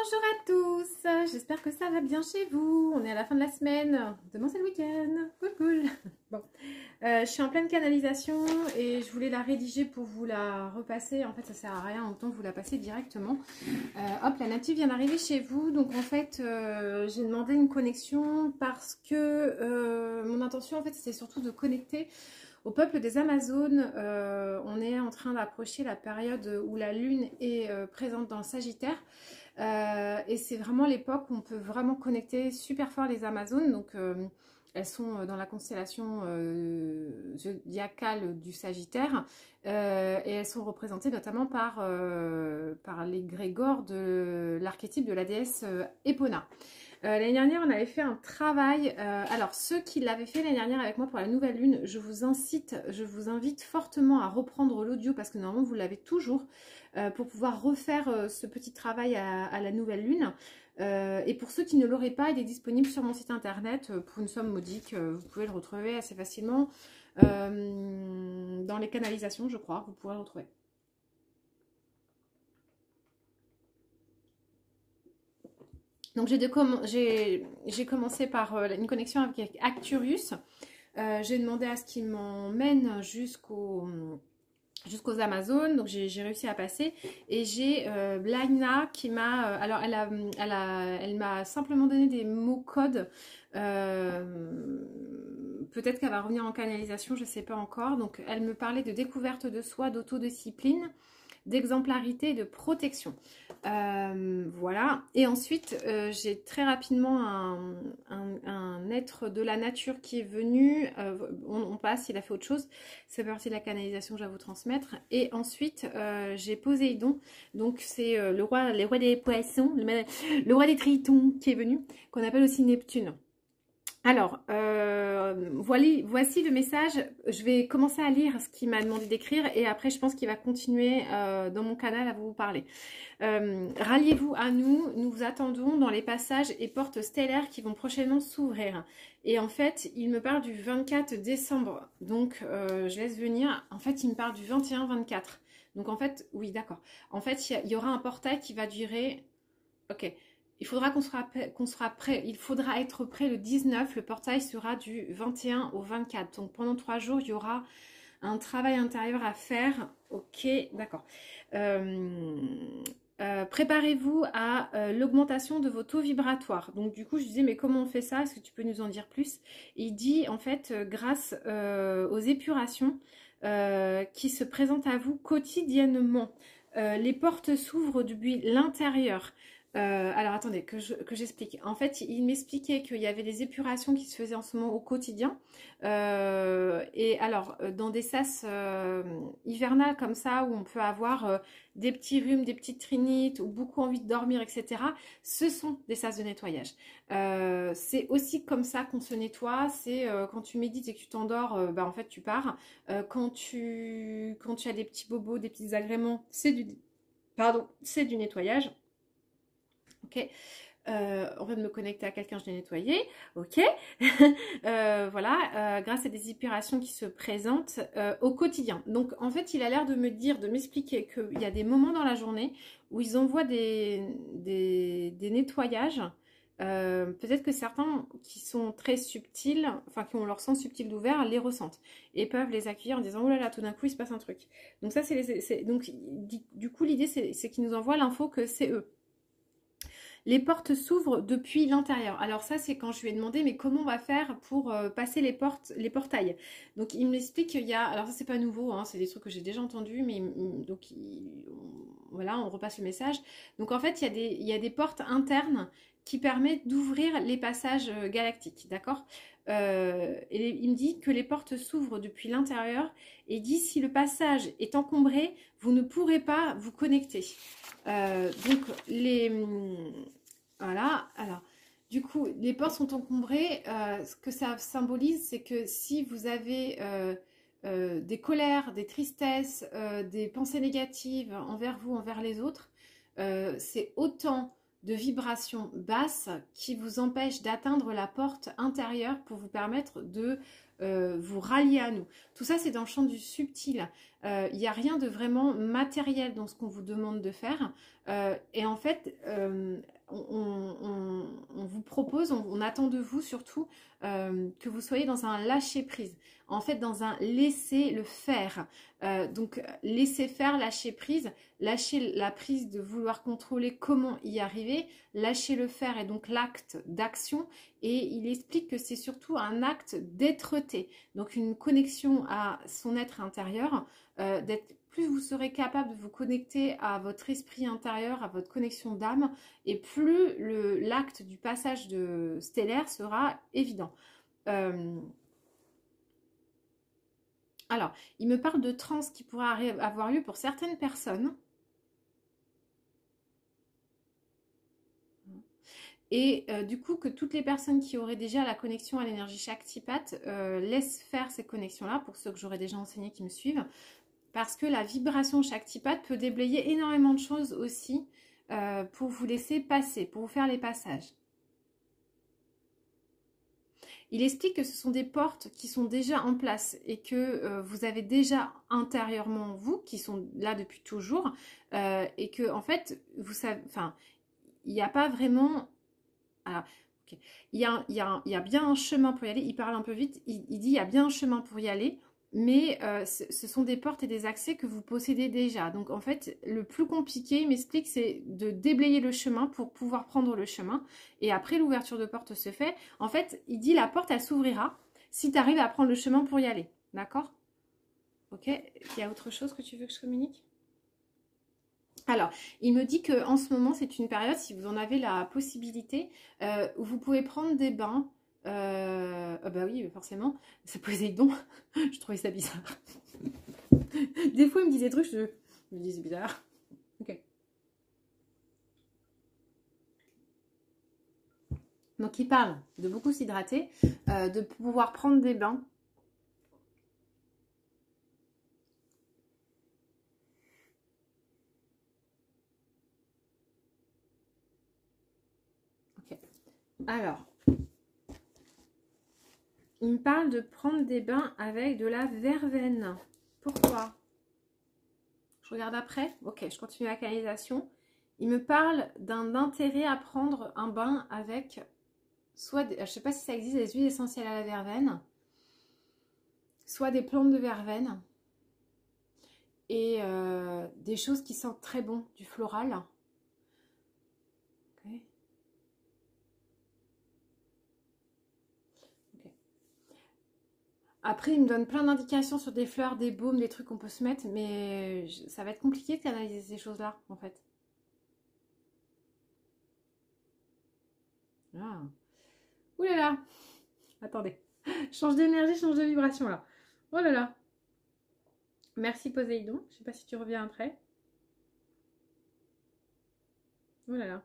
Bonjour à tous, j'espère que ça va bien chez vous. On est à la fin de la semaine, demain c'est le week-end, cool. Bon, je suis en pleine canalisation et je voulais la rédiger pour vous la repasser. En fait ça sert à rien, autant vous la passer directement. Hop, la native vient d'arriver chez vous, donc en fait j'ai demandé une connexion parce que mon intention en fait c'était surtout de connecter au peuple des Amazones. On est en train d'approcher la période où la lune est présente dans le Sagittaire. Et c'est vraiment l'époque où on peut vraiment connecter super fort les Amazones. Donc elles sont dans la constellation zodiacale du Sagittaire. Et elles sont représentées notamment par l'égrégore de l'archétype de la déesse Epona. L'année dernière, on avait fait un travail. Alors, ceux qui l'avaient fait l'année dernière avec moi pour la nouvelle lune, je vous invite fortement à reprendre l'audio parce que normalement, vous l'avez toujours pour pouvoir refaire ce petit travail à la nouvelle lune. Et pour ceux qui ne l'auraient pas, il est disponible sur mon site internet pour une somme modique. Vous pouvez le retrouver assez facilement dans les canalisations, je crois. Vous pourrez le retrouver. Donc j'ai commencé par une connexion avec Acturius. J'ai demandé à ce qu'il m'emmène jusqu'aux Amazones. Donc j'ai réussi à passer. Et j'ai Blaina qui m'a... alors elle m'a simplement donné des mots codes. Peut-être qu'elle va revenir en canalisation, je ne sais pas encore. Donc elle me parlait de découverte de soi, d'autodiscipline, d'exemplarité et de protection. Voilà. Et ensuite, j'ai très rapidement un être de la nature qui est venu. On passe, il a fait autre chose. C'est partie de la canalisation que je vais vous transmettre. Et ensuite, j'ai Poséidon. Donc, c'est le roi des poissons, le roi des tritons qui est venu, qu'on appelle aussi Neptune. Alors, voici le message. Je vais commencer à lire ce qu'il m'a demandé d'écrire et après, je pense qu'il va continuer dans mon canal à vous parler. Ralliez-vous à nous, nous vous attendons dans les passages et portes stellaires qui vont prochainement s'ouvrir. Et en fait, il me parle du 24 décembre, donc je laisse venir. En fait, il me parle du 21-24. Donc en fait, oui, d'accord. En fait, il y aura un portail qui va durer... Ok. Il faudra prêt. Il faudra être prêt le 19. Le portail sera du 21 au 24. Donc pendant 3 jours, il y aura un travail intérieur à faire. Ok, d'accord. Préparez-vous à l'augmentation de vos taux vibratoires. Donc du coup, je disais, mais comment on fait ça? Est-ce que tu peux nous en dire plus? Il dit, en fait, grâce aux épurations qui se présentent à vous quotidiennement. Les portes s'ouvrent depuis l'intérieur. Alors attendez, que j'explique. En fait, il m'expliquait qu'il y avait des épurations qui se faisaient en ce moment au quotidien. Et alors, dans des sas hivernales comme ça, où on peut avoir des petits rhumes, des petites rhinites, ou beaucoup envie de dormir, etc. Ce sont des sas de nettoyage. C'est aussi comme ça qu'on se nettoie. C'est quand tu médites et que tu t'endors, en fait, tu pars. Quand tu as des petits bobos, des petits agréments, c'est du nettoyage. Ok, on vient de me connecter à quelqu'un, je l'ai nettoyé. Ok, voilà, grâce à des inspirations qui se présentent au quotidien. Donc, en fait, il a l'air de m'expliquer qu'il y a des moments dans la journée où ils envoient des nettoyages. Peut-être que certains qui sont très subtils, enfin qui ont leur sens subtil d'ouvert, les ressentent et peuvent les accueillir en disant oh là là, tout d'un coup il se passe un truc. Donc ça donc du coup l'idée c'est qu'ils nous envoient l'info que c'est eux. Les portes s'ouvrent depuis l'intérieur. Alors ça, c'est quand je lui ai demandé, mais comment on va faire pour passer les portails? Donc il m'explique qu'il y a, alors ça c'est pas nouveau, hein, c'est des trucs que j'ai déjà entendus, mais donc voilà, on repasse le message. Donc en fait, il y a des portes internes qui permettent d'ouvrir les passages galactiques, d'accord? Et il me dit que les portes s'ouvrent depuis l'intérieur et dit si le passage est encombré, vous ne pourrez pas vous connecter. Donc voilà, alors du coup les portes sont encombrées. Ce que ça symbolise, c'est que si vous avez des colères, des tristesses, des pensées négatives envers vous, envers les autres, c'est autant de vibrations basses qui vous empêchent d'atteindre la porte intérieure pour vous permettre de vous rallier à nous. Tout ça, c'est dans le champ du subtil. Il n'y a rien de vraiment matériel dans ce qu'on vous demande de faire. Et en fait, on vous propose, on attend de vous surtout que vous soyez dans un lâcher-prise. En fait, dans un laisser-le-faire. Donc, laisser faire, lâcher prise, lâcher la prise de vouloir contrôler comment y arriver, lâcher le faire et donc l'acte d'action. Et il explique que c'est surtout un acte d'être-té, donc une connexion à son être intérieur, plus vous serez capable de vous connecter à votre esprit intérieur, à votre connexion d'âme, et plus l'acte du passage de stellaire sera évident. Alors, il me parle de trans qui pourrait avoir lieu pour certaines personnes. Et du coup, que toutes les personnes qui auraient déjà la connexion à l'énergie Shaktipat laissent faire ces connexions-là, pour ceux que j'aurais déjà enseigné qui me suivent, parce que la vibration Shaktipat peut déblayer énormément de choses aussi pour vous laisser passer, pour vous faire les passages. Il explique que ce sont des portes qui sont déjà en place et que vous avez déjà intérieurement vous, qui sont là depuis toujours, et que en fait, vous savez, enfin, il n'y a pas vraiment... Alors, okay. Il y a bien un chemin pour y aller. Il parle un peu vite. Il dit il y a bien un chemin pour y aller, mais ce sont des portes et des accès que vous possédez déjà. Donc en fait, le plus compliqué, il m'explique, c'est de déblayer le chemin pour pouvoir prendre le chemin. Et après, l'ouverture de porte se fait. En fait, il dit la porte, elle s'ouvrira si tu arrives à prendre le chemin pour y aller. D'accord? Ok. Il y a autre chose que tu veux que je communique? Alors, il me dit qu'en ce moment, c'est une période, si vous en avez la possibilité, où vous pouvez prendre des bains. Bah oui, forcément, c'est Poséidon. Je trouvais ça bizarre. Des fois, il me disait des trucs, je me disais bizarre. Ok. Donc, il parle de beaucoup s'hydrater, de pouvoir prendre des bains. Alors, il me parle de prendre des bains avec de la verveine. Pourquoi? Je regarde après. Ok, je continue la canalisation. Il me parle d'un intérêt à prendre un bain avec soit, je ne sais pas si ça existe, des huiles essentielles à la verveine, soit des plantes de verveine et des choses qui sentent très bon, du floral. Okay. Après, il me donne plein d'indications sur des fleurs, des baumes, des trucs qu'on peut se mettre, mais ça va être compliqué de canaliser ces choses-là, en fait. Ah. Ouh là là. Attendez. Change d'énergie, change de vibration, là. Oh là là. Merci, Poséidon. Je sais pas si tu reviens après. Oh là là.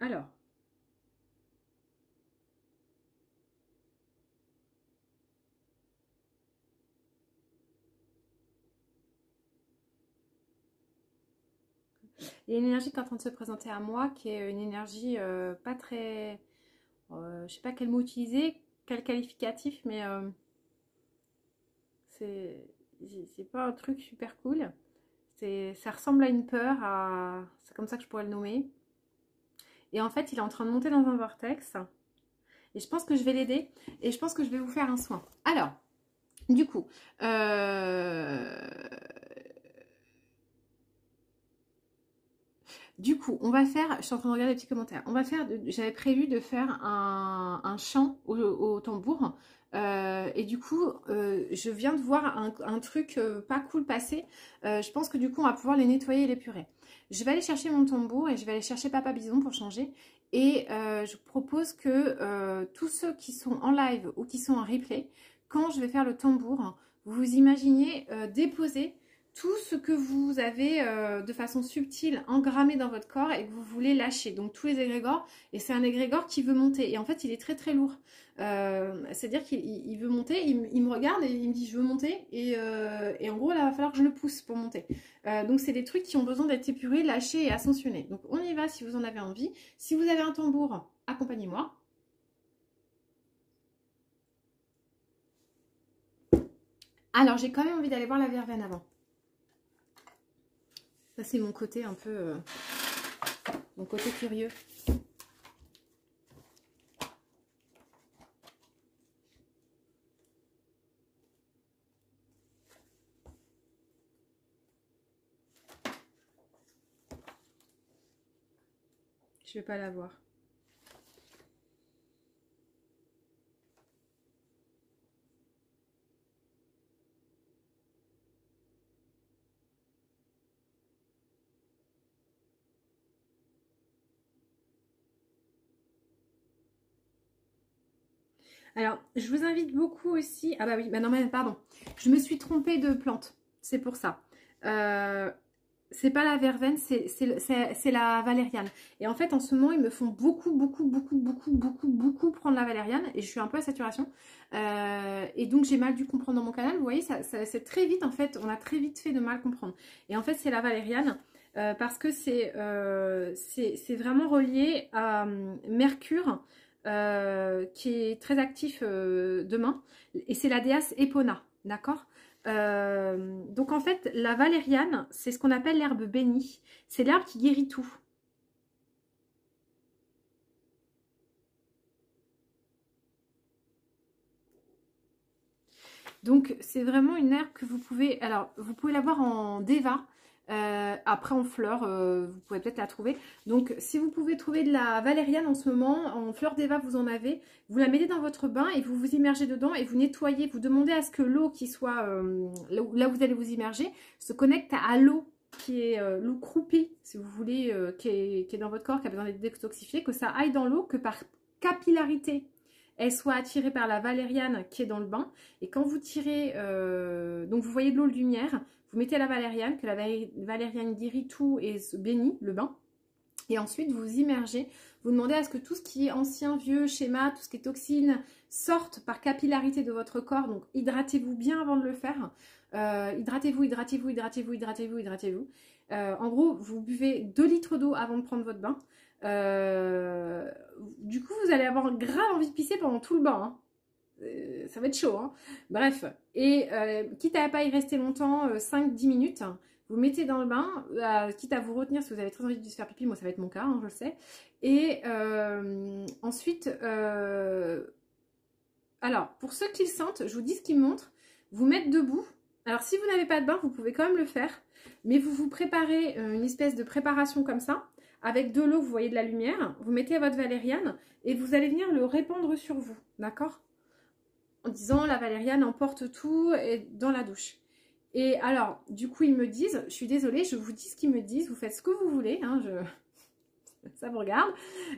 Alors. Il y a une énergie qui est en train de se présenter à moi, qui est une énergie pas très... je sais pas quel mot utiliser, quel qualificatif, mais c'est pas un truc super cool. Ça ressemble à une peur, c'est comme ça que je pourrais le nommer. Et en fait, il est en train de monter dans un vortex. Et je pense que je vais l'aider. Et je pense que je vais vous faire un soin. Alors, du coup, on va faire, je suis en train de regarder les petits commentaires, on va faire, j'avais prévu de faire un chant au tambour, et du coup, je viens de voir un truc pas cool passer, je pense que du coup, on va pouvoir les nettoyer et les purer. Je vais aller chercher mon tambour et je vais aller chercher Papa Bison pour changer, et je propose que tous ceux qui sont en live ou qui sont en replay, quand je vais faire le tambour, vous imaginiez déposer tout ce que vous avez de façon subtile engrammé dans votre corps et que vous voulez lâcher. Donc tous les égrégores, et c'est un égrégore qui veut monter. Et en fait, il est très très lourd. C'est-à-dire qu'il veut monter, il me regarde et il me dit je veux monter. Et en gros, là, il va falloir que je le pousse pour monter. Donc c'est des trucs qui ont besoin d'être épurés, lâchés et ascensionnés. Donc on y va si vous en avez envie. Si vous avez un tambour, accompagnez-moi. Alors, j'ai quand même envie d'aller voir la verveine avant. Ça, c'est mon côté un peu... mon côté curieux. Je vais pas la voir. Alors, je vous invite beaucoup aussi... Ah bah oui, bah non, mais pardon. Je me suis trompée de plante. C'est pour ça. C'est pas la verveine, c'est la valériane. Et en fait, en ce moment, ils me font beaucoup prendre la valériane. Et je suis un peu à saturation. Et donc, j'ai mal dû comprendre dans mon canal. Vous voyez, c'est très vite, en fait. On a très vite fait de mal comprendre. Et en fait, c'est la valériane. Parce que c'est vraiment relié à Mercure. Qui est très actif demain, et c'est la déesse Epona, d'accord. Donc en fait, la valériane, c'est ce qu'on appelle l'herbe bénie, c'est l'herbe qui guérit tout. Donc c'est vraiment une herbe que vous pouvez, alors vous pouvez l'avoir en déva. Après en fleurs, vous pouvez peut-être la trouver. Donc si vous pouvez trouver de la valériane en ce moment, en fleur d'Eva vous en avez, vous la mettez dans votre bain et vous vous immergez dedans et vous nettoyez, vous demandez à ce que l'eau qui soit là où vous allez vous immerger se connecte à l'eau qui est l'eau croupie, si vous voulez, qui est dans votre corps, qui a besoin d'être détoxifiée, que ça aille dans l'eau, que par capillarité elle soit attirée par la valériane qui est dans le bain. Et quand vous tirez, donc vous voyez de l'eau de lumière, vous mettez la valériane, que la valériane guérit tout et se bénit le bain. Et ensuite, vous vous immergez. Vous demandez à ce que tout ce qui est ancien, vieux, schéma, tout ce qui est toxine, sorte par capillarité de votre corps. Donc, hydratez-vous bien avant de le faire. Hydratez-vous, hydratez-vous, hydratez-vous, hydratez-vous, hydratez-vous. En gros, vous buvez 2 litres d'eau avant de prendre votre bain. Du coup, vous allez avoir grave envie de pisser pendant tout le bain. Hein. Ça va être chaud, hein. Bref, et quitte à pas y rester longtemps, 5-10 minutes, vous mettez dans le bain, quitte à vous retenir si vous avez très envie de se faire pipi, moi ça va être mon cas, hein, je le sais. Et ensuite, alors pour ceux qui le sentent, je vous dis ce qu'ils me montrent, vous mettre debout. Alors si vous n'avez pas de bain, vous pouvez quand même le faire, mais vous vous préparez une espèce de préparation comme ça, avec de l'eau, vous voyez de la lumière, vous mettez votre valériane et vous allez venir le répandre sur vous, d'accord ? En disant la valériane emporte tout dans la douche. Et alors, du coup, ils me disent, je suis désolée, je vous dis ce qu'ils me disent, vous faites ce que vous voulez, hein, ça vous regarde.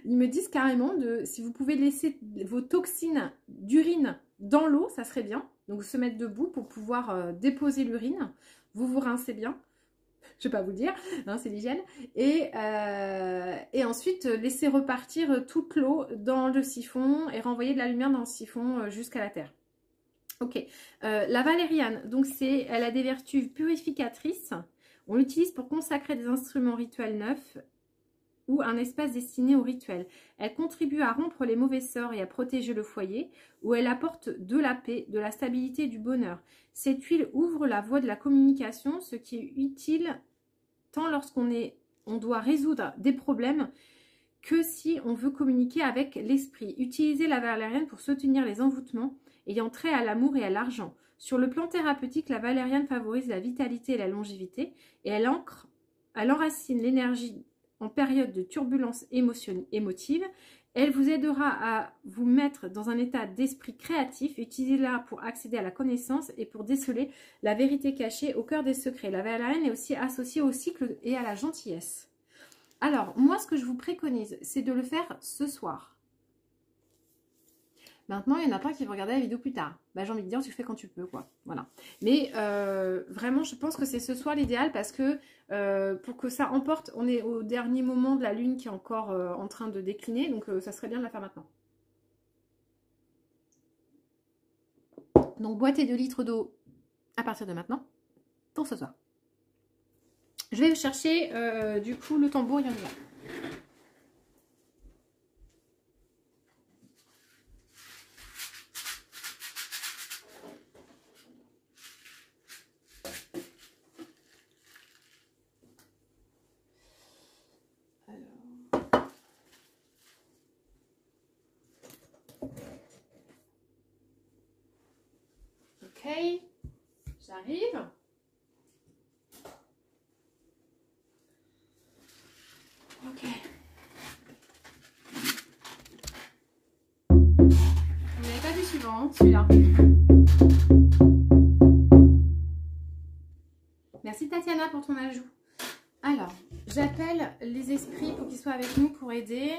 Ils me disent carrément si vous pouvez laisser vos toxines d'urine dans l'eau, ça serait bien. Donc, se mettre debout pour pouvoir déposer l'urine. Vous vous rincez bien. Je ne vais pas vous le dire, hein, c'est l'hygiène. Et ensuite, laisser repartir toute l'eau dans le siphon et renvoyer de la lumière dans le siphon jusqu'à la terre. Ok, la valériane, donc elle a des vertus purificatrices. On l'utilise pour consacrer des instruments rituels neufs ou un espace destiné au rituel. Elle contribue à rompre les mauvais sorts et à protéger le foyer, où elle apporte de la paix, de la stabilité et du bonheur. Cette huile ouvre la voie de la communication, ce qui est utile tant on doit résoudre des problèmes que si on veut communiquer avec l'esprit. Utilisez la valériane pour soutenir les envoûtements ayant trait à l'amour et à l'argent. Sur le plan thérapeutique, la valériane favorise la vitalité et la longévité et elle enracine l'énergie en période de turbulence émotive. Elle vous aidera à vous mettre dans un état d'esprit créatif. Utilisez-la pour accéder à la connaissance et pour déceler la vérité cachée au cœur des secrets. La valériane est aussi associée au cycle et à la gentillesse. Alors, moi, ce que je vous préconise, c'est de le faire ce soir. Maintenant, il y en a plein qui vont regarder la vidéo plus tard. Bah, j'ai envie de dire, tu le fais quand tu peux, quoi. Voilà. Mais vraiment, je pense que c'est ce soir l'idéal parce que pour que ça emporte, on est au dernier moment de la lune qui est encore en train de décliner. Donc, ça serait bien de la faire maintenant. Donc, boîtez 2 litres d'eau à partir de maintenant pour ce soir. Je vais chercher, du coup, le tambour, il y en a là. j'arrive. Ok. Vous n'avez pas vu suivant, hein, celui-là. Merci Tatiana pour ton ajout. Alors, j'appelle les esprits pour qu'ils soient avec nous pour aider.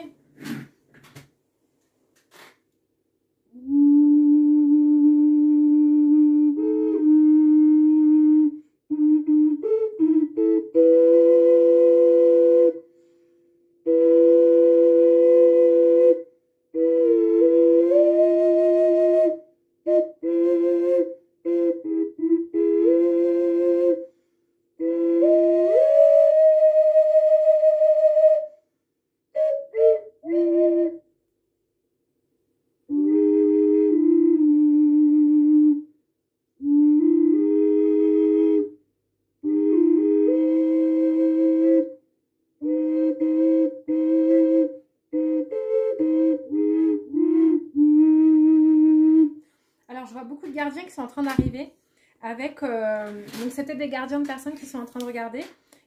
Gardiens qui sont en train d'arriver avec donc c'était des gardiens de personnes qui sont en train de regarder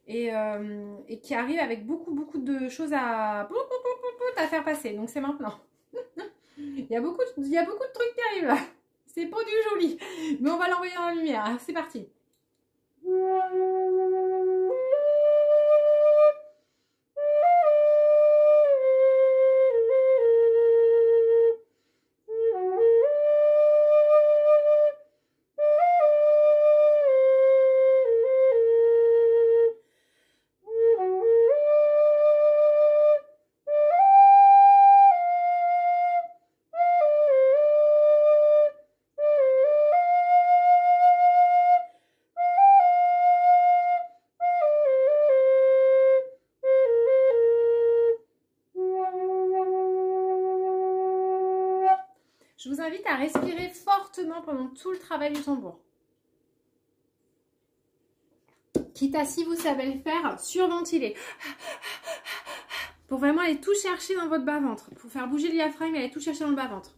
et qui arrivent avec beaucoup de choses à faire passer, donc c'est maintenant. il y a beaucoup de trucs qui arrivent là, c'est pas du joli, mais on va l'envoyer dans la lumière. C'est parti. Je vous invite à respirer fortement pendant tout le travail du tambour. Quitte à, si vous savez le faire, surventiler. Pour vraiment aller tout chercher dans votre bas-ventre. Pour faire bouger le diaphragme et aller tout chercher dans le bas-ventre.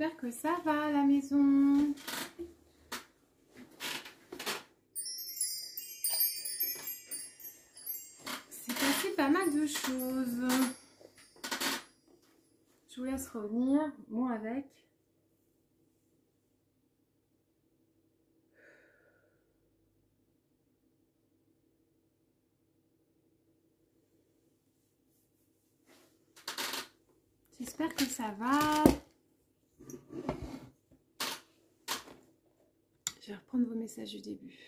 j'espère que ça va à la maison. C'est passé pas mal de choses. Je vous laisse revenir, moi avec. J'espère que ça va. Je vais reprendre vos messages du début.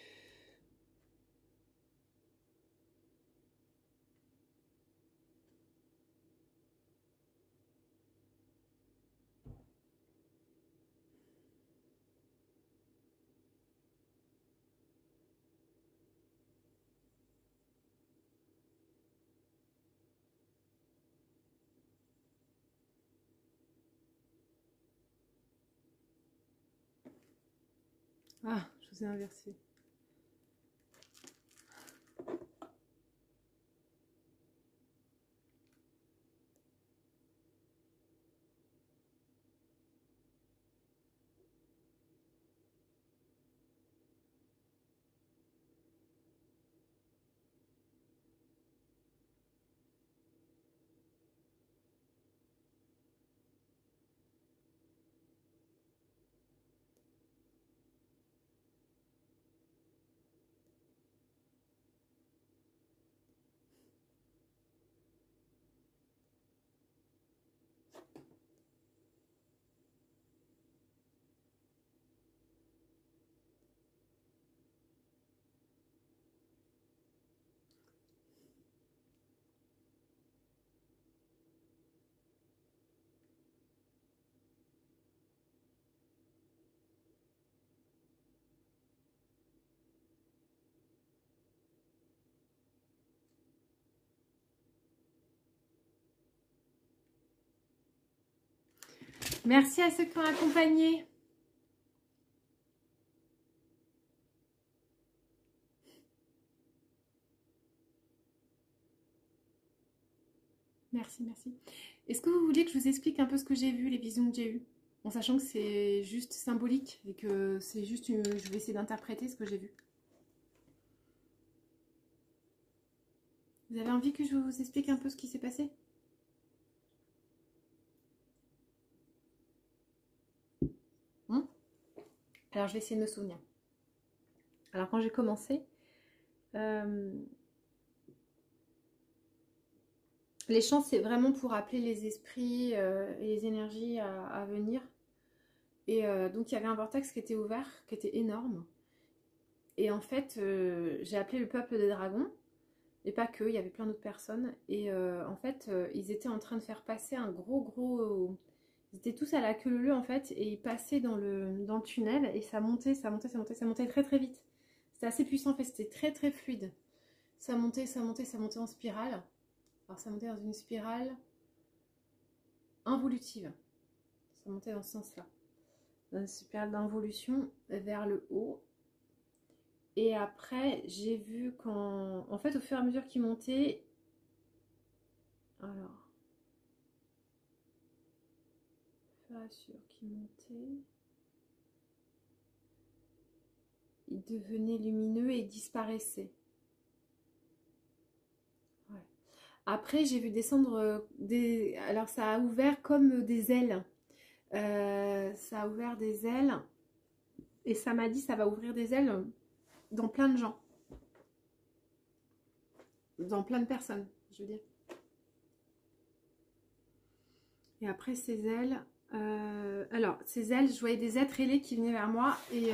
Ah, je vous ai inversé. Merci à ceux qui m'ont accompagné. Merci, merci. Est-ce que vous voulez que je vous explique un peu ce que j'ai vu, les visions que j'ai eues? En sachant que c'est juste symbolique et que c'est juste, je vais essayer d'interpréter ce que j'ai vu. Vous avez envie que je vous explique un peu ce qui s'est passé? Alors, je vais essayer de me souvenir. Alors, quand j'ai commencé, les chants, c'est vraiment pour appeler les esprits et les énergies à venir. Et donc, il y avait un vortex qui était ouvert, qui était énorme. Et en fait, j'ai appelé le peuple des dragons. Et pas que, il y avait plein d'autres personnes. Et en fait, ils étaient en train de faire passer un gros... Ils étaient tous à la queue leu en fait. Et ils passaient dans le tunnel. Et ça montait, ça montait, ça montait, ça montait très très vite. C'était assez puissant en fait, c'était très très fluide. Ça montait, ça montait, ça montait en spirale. Alors ça montait dans une spirale involutive. Ça montait dans ce sens-là. Dans une spirale d'involution vers le haut. Et après, j'ai vu quand... En fait, au fur et à mesure qu'il montait... Alors... Au fur et à mesure qu'il montait... Il devenait lumineux et il disparaissait. Ouais. Après, j'ai vu descendre des... Alors, ça a ouvert comme des ailes. Ça a ouvert des ailes. Et ça m'a dit, ça va ouvrir des ailes dans plein de gens. Dans plein de personnes, je veux dire. Et après, ces ailes... alors, ces ailes, je voyais des êtres ailés qui venaient vers moi. Et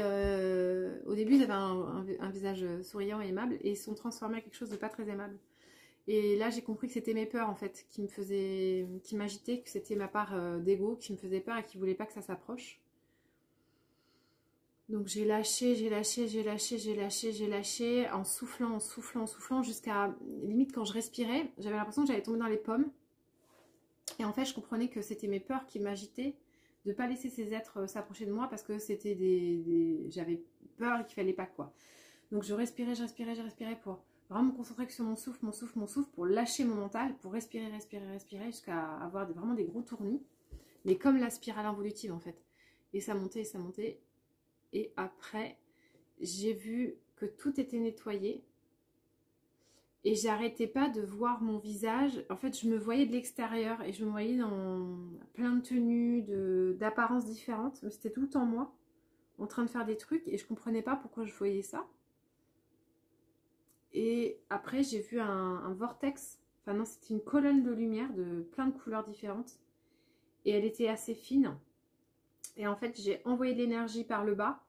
au début, ils avaient un visage souriant et aimable. Et ils sont transformés en quelque chose de pas très aimable. Et là, j'ai compris que c'était mes peurs, en fait, qui m'agitaient, que c'était ma part d'ego qui me faisait peur et qui voulait pas que ça s'approche. Donc, j'ai lâché, j'ai lâché, j'ai lâché, j'ai lâché, j'ai lâché, en soufflant, en soufflant, en soufflant, jusqu'à, limite, quand je respirais, j'avais l'impression que j'allais tomber dans les pommes. Et en fait, je comprenais que c'était mes peurs qui m'agitaient, de ne pas laisser ces êtres s'approcher de moi, parce que c'était j'avais peur et qu'il fallait pas, quoi. Donc, je respirais pour vraiment me concentrer sur mon souffle, mon souffle, mon souffle, pour lâcher mon mental, pour respirer, respirer, respirer, jusqu'à avoir vraiment des gros tournis. Mais comme la spirale involutive, en fait. Et ça montait et ça montait. Et après, j'ai vu que tout était nettoyé. Et j'arrêtais pas de voir mon visage. En fait, je me voyais de l'extérieur et je me voyais dans plein de tenues, d'apparences différentes. Mais c'était tout le temps moi, en train de faire des trucs et je comprenais pas pourquoi je voyais ça. Et après, j'ai vu un vortex. Enfin non, c'était une colonne de lumière de plein de couleurs différentes. Et elle était assez fine. Et en fait, j'ai envoyé de l'énergie par le bas.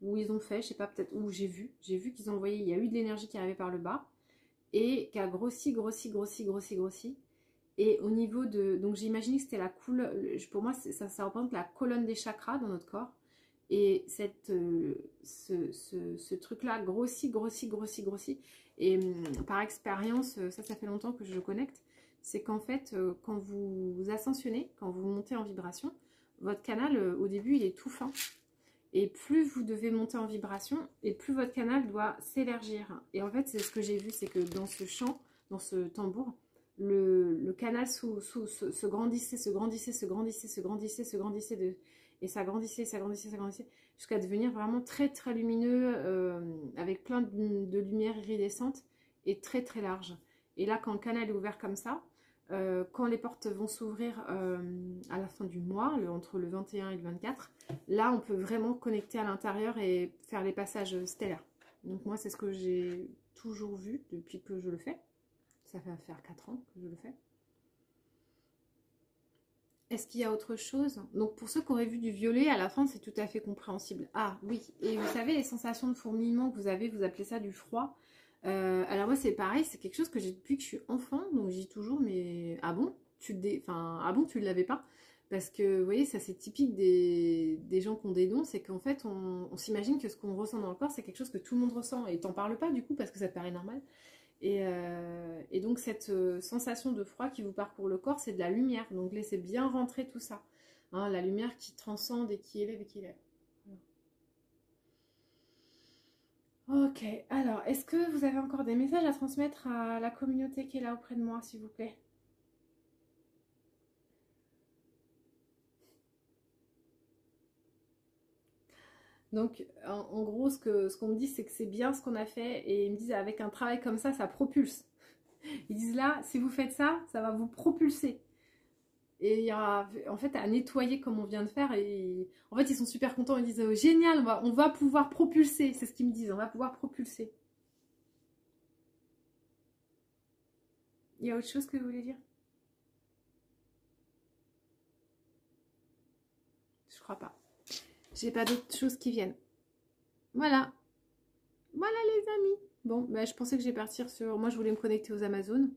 Où ils ont fait, je sais pas, peut-être où j'ai vu qu'ils ont envoyé, il y a eu de l'énergie qui arrivait par le bas. Et qui a grossi, grossi, grossi, grossi, grossi. Et au niveau de... Donc j'ai imaginé que c'était la couleur... Pour moi, ça représente la colonne des chakras dans notre corps. Et ce truc-là grossit, grossit, grossit, grossit. Et par expérience, ça fait longtemps que je le connecte, c'est qu'en fait, quand vous ascensionnez, quand vous montez en vibration, votre canal, au début, il est tout fin. Et plus vous devez monter en vibration, et plus votre canal doit s'élargir. Et en fait, c'est ce que j'ai vu, c'est que dans ce chant, dans ce tambour, le canal se grandissait, se grandissait, se grandissait, se grandissait, se grandissait, et ça grandissait, ça grandissait, ça grandissait, jusqu'à devenir vraiment très très lumineux, avec plein de lumière iridescente, et très très large. Et là, quand le canal est ouvert comme ça, quand les portes vont s'ouvrir à la fin du mois, entre le 21 et le 24, là on peut vraiment connecter à l'intérieur et faire les passages stellaires. Donc moi c'est ce que j'ai toujours vu depuis que je le fais. Ça va faire 4 ans que je le fais. Est-ce qu'il y a autre chose? Donc pour ceux qui auraient vu du violet, à la fin c'est tout à fait compréhensible. Ah oui, et vous savez les sensations de fourmillement que vous avez, vous appelez ça du froid. Alors moi c'est pareil, c'est quelque chose que j'ai depuis que je suis enfant, donc je dis toujours mais ah bon ah bon tu ne l'avais pas? Parce que vous voyez ça c'est typique des gens qui ont des dons, c'est qu'en fait on s'imagine que ce qu'on ressent dans le corps c'est quelque chose que tout le monde ressent et t'en parles pas du coup parce que ça te paraît normal. Et donc cette sensation de froid qui vous parcourt le corps c'est de la lumière, donc laissez bien rentrer tout ça, hein, la lumière qui transcende et qui élève et qui élève. Ok, alors, est-ce que vous avez encore des messages à transmettre à la communauté qui est là auprès de moi, s'il vous plaît? Donc, en gros, ce qu'on me dit, c'est que c'est bien ce qu'on a fait, et ils me disent, avec un travail comme ça propulse. Ils disent là, si vous faites ça, ça va vous propulser. Et il y aura, en fait, à nettoyer comme on vient de faire, et en fait, ils sont super contents, ils disent, génial, on va pouvoir propulser, c'est ce qu'ils me disent, on va pouvoir propulser. Il y a autre chose que vous voulez dire? Je crois pas. J'ai pas d'autres choses qui viennent. Voilà. Voilà les amis. Bon, bah, je pensais que j'allais partir sur... Moi, je voulais me connecter aux Amazones.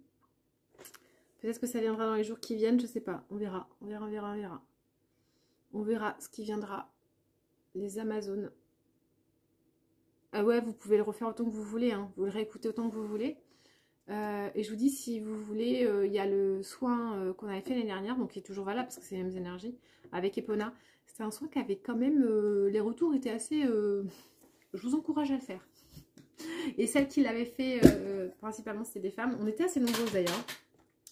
Peut-être que ça viendra dans les jours qui viennent, je sais pas. On verra, on verra, on verra, on verra. On verra ce qui viendra. Les Amazones. Ah ouais, vous pouvez le refaire autant que vous voulez. Hein. Vous le réécoutez autant que vous voulez. Et je vous dis, si vous voulez, il y a le soin qu'on avait fait l'année dernière, donc qui est toujours valable parce que c'est les mêmes énergies, avec Epona. C'était un soin qui avait quand même... les retours étaient assez... je vous encourage à le faire. Et celles qui l'avaient fait, principalement c'était des femmes. On était assez nombreuses d'ailleurs.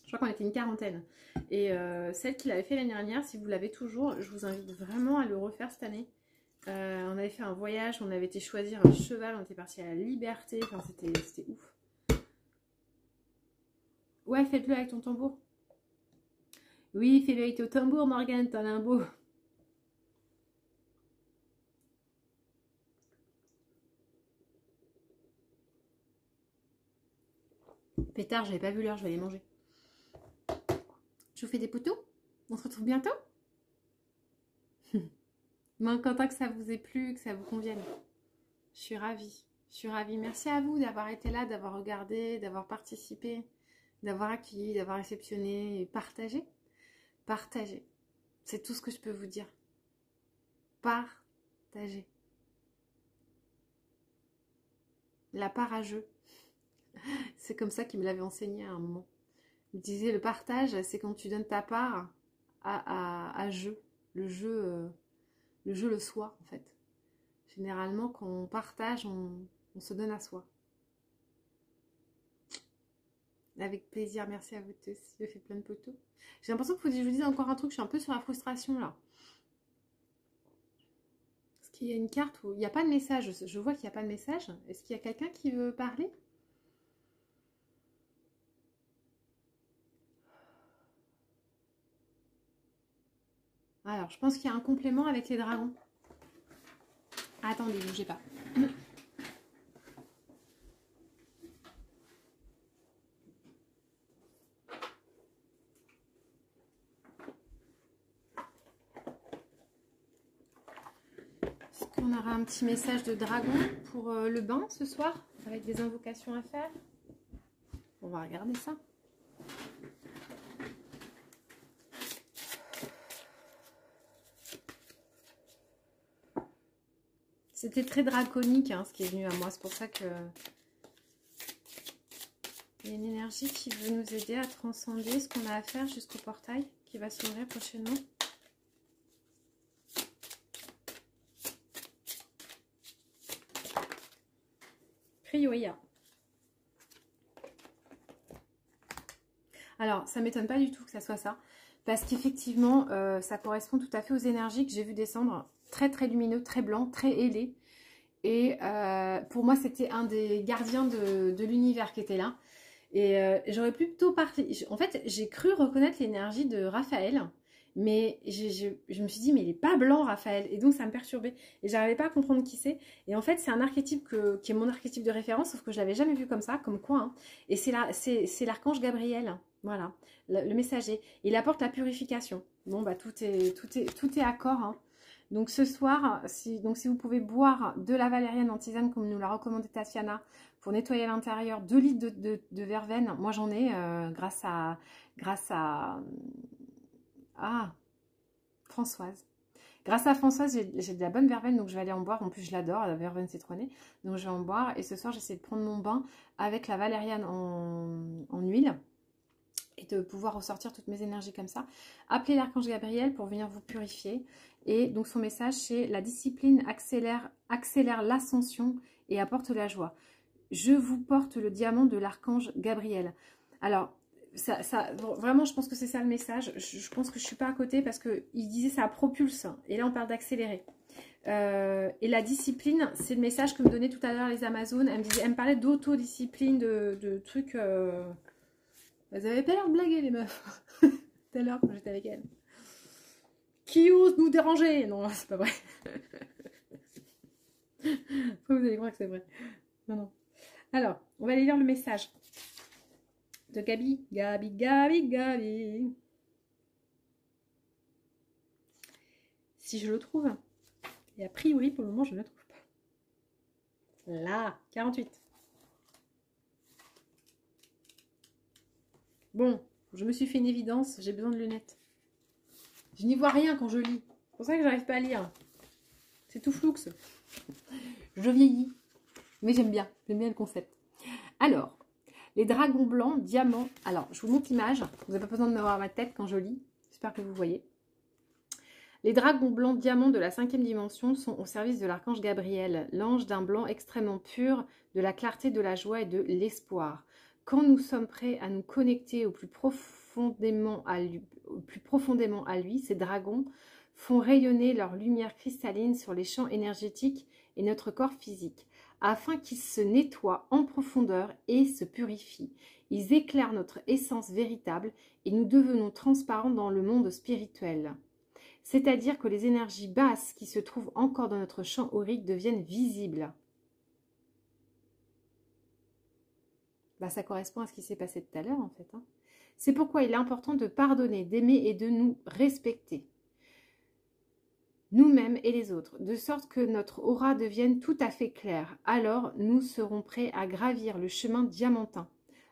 Je crois qu'on était une quarantaine. Et celle qui l'avait fait l'année dernière, si vous l'avez toujours, je vous invite vraiment à le refaire cette année. On avait fait un voyage, on avait été choisir un cheval, on était parti à la liberté. Enfin, c'était ouf. Ouais, faites-le avec ton tambour. Oui, fais-le avec ton tambour, Morgane, t'en as un beau. Pétard, j'avais pas vu l'heure, je vais aller manger. Je vous fais des poteaux. On se retrouve bientôt. Moi, content que ça vous ait plu, que ça vous convienne. Je suis ravie. Je suis ravie. Merci à vous d'avoir été là, d'avoir regardé, d'avoir participé, d'avoir accueilli, d'avoir réceptionné et partagé. Partagez. C'est tout ce que je peux vous dire. Partagez. La part à jeu. C'est comme ça qu'il me l'avait enseigné à un moment. Il disait le partage, c'est quand tu donnes ta part à jeu. Le jeu, le soi, en fait. Généralement, quand on partage, on se donne à soi. Avec plaisir, merci à vous tous. J'ai fait plein de poteaux. J'ai l'impression qu'il faut que je vous dise encore un truc, je suis un peu sur la frustration là. qu'il y a une carte où il n'y a pas de message. Je vois qu'il n'y a pas de message. Est-ce qu'il y a quelqu'un qui veut parler? Alors, je pense qu'il y a un complément avec les dragons. Attendez, bougez pas. Est-ce qu'on aura un petit message de dragon pour le bain ce soir, avec des invocations à faire? On va regarder ça. C'était très draconique hein, ce qui est venu à moi. C'est pour ça que il y a une énergie qui veut nous aider à transcender ce qu'on a à faire jusqu'au portail qui va s'ouvrir prochainement. Crioya. Alors, ça ne m'étonne pas du tout que ça soit ça. Parce qu'effectivement, ça correspond tout à fait aux énergies que j'ai vu descendre. Très, très lumineux, très blanc, très ailé. Et pour moi, c'était un des gardiens de l'univers qui était là. Et j'aurais plutôt parti... En fait, j'ai cru reconnaître l'énergie de Raphaël. Mais je me suis dit, mais il n'est pas blanc, Raphaël. Et donc, ça me perturbait. Et j'arrivais pas à comprendre qui c'est. Et en fait, c'est un archétype qui est mon archétype de référence, sauf que je l'avais jamais vu comme ça, comme quoi. Hein. Et c'est l'archange Gabriel. Voilà, le messager. Il apporte la purification. Bon, bah, tout est accord. Hein. Donc, ce soir, si vous pouvez boire de la valériane en tisane, comme nous l'a recommandé Tatiana, pour nettoyer l'intérieur, 2 litres de verveine. Moi, j'en ai grâce à Françoise. Grâce à Françoise, j'ai de la bonne verveine, donc je vais aller en boire. En plus, je l'adore, la verveine citronnée. Donc, je vais en boire. Et ce soir, j'essaie de prendre mon bain avec la valériane en huile et de pouvoir ressortir toutes mes énergies comme ça. Appelez l'archange Gabriel pour venir vous purifier. Et donc, son message, c'est: la discipline accélère l'ascension et apporte la joie. Je vous porte le diamant de l'archange Gabriel. Alors, vraiment, je pense que c'est ça le message. Je pense que je ne suis pas à côté parce qu'il disait ça propulse. Et là, on parle d'accélérer. Et la discipline, c'est le message que me donnaient tout à l'heure les Amazones. Elle me parlait d'autodiscipline, de trucs... Elles avaient pas l'air de blaguer, les meufs. Tout à l'heure, quand j'étais avec elles. Qui ose nous déranger? Non, c'est pas vrai. Vous allez croire que c'est vrai. Non, non. Alors, on va aller lire le message de Gabi. Gabi. Si je le trouve. Et a priori, pour le moment, je ne le trouve pas. Là, 48. Bon, je me suis fait une évidence, j'ai besoin de lunettes. Je n'y vois rien quand je lis. C'est pour ça que j'arrive pas à lire. C'est tout floux. Je vieillis. Mais j'aime bien le concept. Alors, les dragons blancs, diamants. Alors, je vous montre l'image. Vous n'avez pas besoin de me voir à ma tête quand je lis. J'espère que vous voyez. Les dragons blancs diamants de la 5e dimension sont au service de l'archange Gabriel, l'ange d'un blanc extrêmement pur, de la clarté, de la joie et de l'espoir. Quand nous sommes prêts à nous connecter au plus profondément à lui, ces dragons font rayonner leur lumière cristalline sur les champs énergétiques et notre corps physique, afin qu'ils se nettoient en profondeur et se purifient. Ils éclairent notre essence véritable et nous devenons transparents dans le monde spirituel. C'est-à-dire que les énergies basses qui se trouvent encore dans notre champ aurique deviennent visibles. Bah, ça correspond à ce qui s'est passé tout à l'heure en fait. Hein. C'est pourquoi il est important de pardonner, d'aimer et de nous respecter. Nous-mêmes et les autres, de sorte que notre aura devienne tout à fait claire. Alors, nous serons prêts à gravir le chemin diamantin.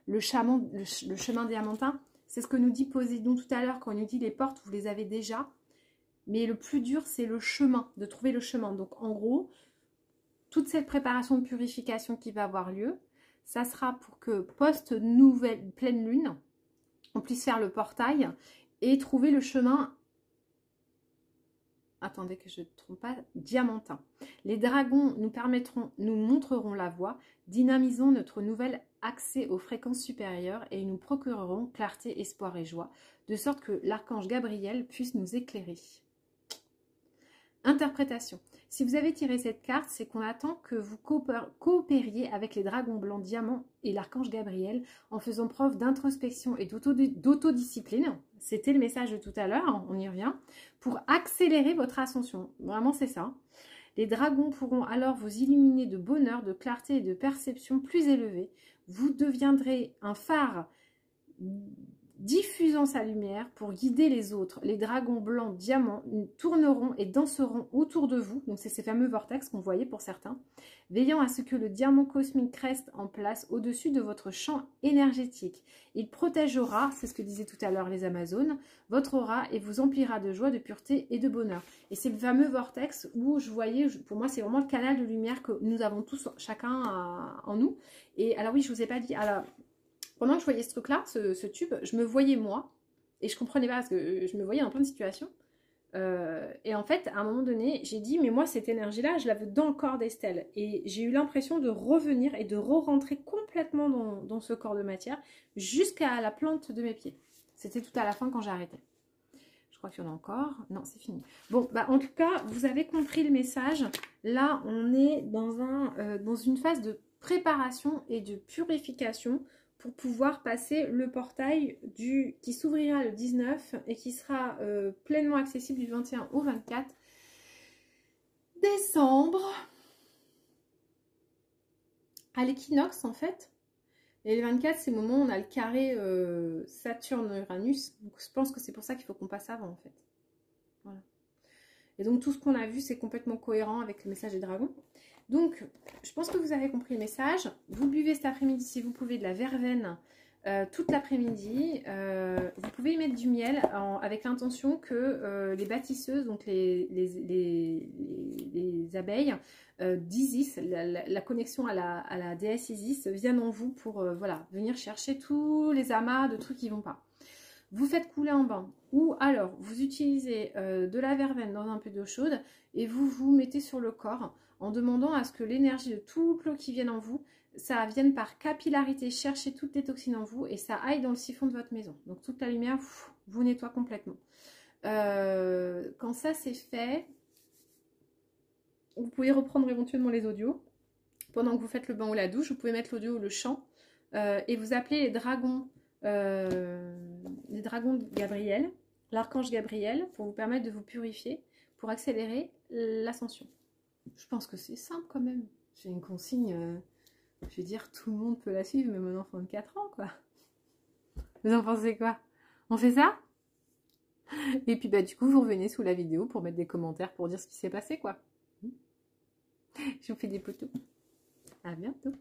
Le chemin diamantin, c'est ce que nous dit Poséidon tout à l'heure quand il nous dit les portes, vous les avez déjà. Mais le plus dur, c'est le chemin, de trouver le chemin. Donc, en gros, toute cette préparation de purification qui va avoir lieu, ça sera pour que post-nouvelle pleine lune, on puisse faire le portail et trouver le chemin, attendez que je ne trompe pas, diamantin. Les dragons nous montreront la voie, dynamisons notre nouvel accès aux fréquences supérieures et nous procurerons clarté, espoir et joie, de sorte que l'archange Gabriel puisse nous éclairer. Interprétation. Si vous avez tiré cette carte, c'est qu'on attend que vous coopériez avec les dragons blancs diamants et l'archange Gabriel en faisant preuve d'introspection et d'autodiscipline. C'était le message de tout à l'heure, on y revient, pour accélérer votre ascension. Vraiment, c'est ça. Les dragons pourront alors vous illuminer de bonheur, de clarté et de perception plus élevés. Vous deviendrez un phare diffusant sa lumière pour guider les autres. Les dragons blancs diamants tourneront et danseront autour de vous. Donc c'est ces fameux vortex qu'on voyait pour certains. Veillant à ce que le diamant cosmique reste en place au-dessus de votre champ énergétique. Il protégera, c'est ce que disaient tout à l'heure les Amazones, votre aura et vous emplira de joie, de pureté et de bonheur. Et c'est le fameux vortex où je voyais, pour moi c'est vraiment le canal de lumière que nous avons tous chacun en nous. Et alors oui, je vous ai pas dit, alors pendant que je voyais ce truc-là, ce tube, je me voyais moi, et je comprenais pas, parce que je me voyais dans plein de situations. Et en fait, à un moment donné, j'ai dit, mais moi, cette énergie-là, je la veux dans le corps d'Estelle. Et j'ai eu l'impression de revenir et de re-rentrer complètement dans ce corps de matière, jusqu'à la plante de mes pieds. C'était tout à la fin quand j'ai arrêté. Je crois qu'il y en a encore. Non, c'est fini. Bon, bah, en tout cas, vous avez compris le message. Là, on est dans une phase de préparation et de purification pour pouvoir passer le portail qui s'ouvrira le 19 et qui sera pleinement accessible du 21 au 24 décembre à l'équinoxe en fait. Et le 24, c'est le moment où on a le carré Saturne-Uranus. Donc je pense que c'est pour ça qu'il faut qu'on passe avant en fait. Voilà. Et donc tout ce qu'on a vu, c'est complètement cohérent avec le message des dragons. Donc, je pense que vous avez compris le message. Vous buvez cet après-midi, si vous pouvez, de la verveine toute l'après-midi. Vous pouvez y mettre du miel avec l'intention que les bâtisseuses, donc les abeilles d'Isis, la connexion à la déesse Isis, viennent en vous pour voilà, venir chercher tous les amas de trucs qui ne vont pas. Vous faites couler en bain ou alors vous utilisez de la verveine dans un peu d'eau chaude et vous vous mettez sur le corps en demandant à ce que l'énergie de toute l'eau qui vienne en vous, ça vienne par capillarité chercher toutes les toxines en vous et ça aille dans le siphon de votre maison. Donc toute la lumière vous nettoie complètement. Quand ça c'est fait, vous pouvez reprendre éventuellement les audios. Pendant que vous faites le bain ou la douche, vous pouvez mettre l'audio ou le chant et vous appelez les dragons de Gabriel, l'archange Gabriel, pour vous permettre de vous purifier, pour accélérer l'ascension. Je pense que c'est simple quand même. C'est une consigne, je veux dire, tout le monde peut la suivre, même un enfant de 4 ans, quoi. Vous en pensez quoi? On fait ça? Et puis, bah, du coup, vous revenez sous la vidéo pour mettre des commentaires pour dire ce qui s'est passé, quoi. Je vous fais des potos. À bientôt.